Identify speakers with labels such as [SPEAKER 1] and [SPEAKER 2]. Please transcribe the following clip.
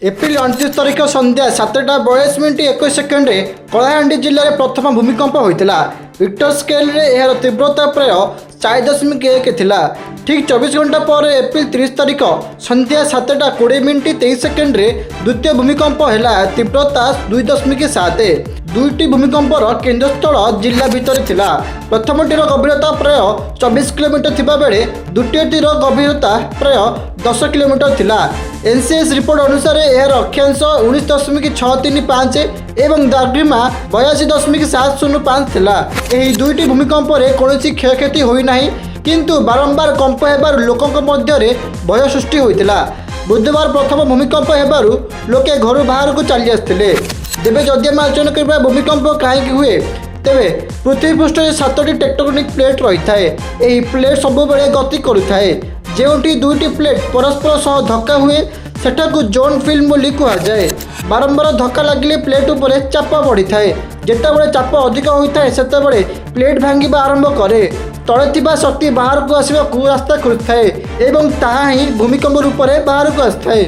[SPEAKER 1] April 29 तारिख संध्या 7:42:21 कलाहांडी जिले में प्रथम भूमिकंप होता। रिक्टर स्केल रे यार तीव्रता प्राय 4.1 थिला। ठीक 24 घंटा पर एप्रिल 30 तारिख संध्या 7:20:23 द्वितीय भूमिकंप है। तीव्रता 2.7। दुईटी भूमिकंपर केन्द्रस्थल जिला भितर थिला। प्रथमटीर गभीरता प्राय 24 किलोमीटर थिबा बेले द्वितीयटीर गभीरता प्राय 10 किलोमीटर थिला। एनसीएस रिपोर्ट अनुसार यार अक्षांश 19.635 एवं द्राघिमा 82.705 थिला। एही दुईटी भूमिकंप कौनसी क्षयक्षति होना किंतु बारंबार कंप हेबार लोकों मध्य भय सृष्टि होता। बुधवार प्रथम भूमिकंप हेबारु लोके घर बाहर को चली आसते। तेबे जदि आम आलोचना करबा भूमिकंप कहीं हुए तेबे पृथ्वी पृष्ठ 7टी टेक्टोनिक प्लेट रही है। प्लेट सब बेले गति करुए। जोटी दुईटी प्लेट परस्पर सह धक्का हुए सेठाकू जोन फिल्म बोली कहुए। बारंबार धक्का लगिले प्लेट उपर चाप बढ़ी थाए। जितेबाला चाप अधिक होता है सेतेबेले प्लेट भांगा आरंभ करे। तले थिबा शक्ति बाहर को आसवा रास्ता खोलि थाए एवं ताहा ही भूमिकंप रूप में बाहर को आसि थाए।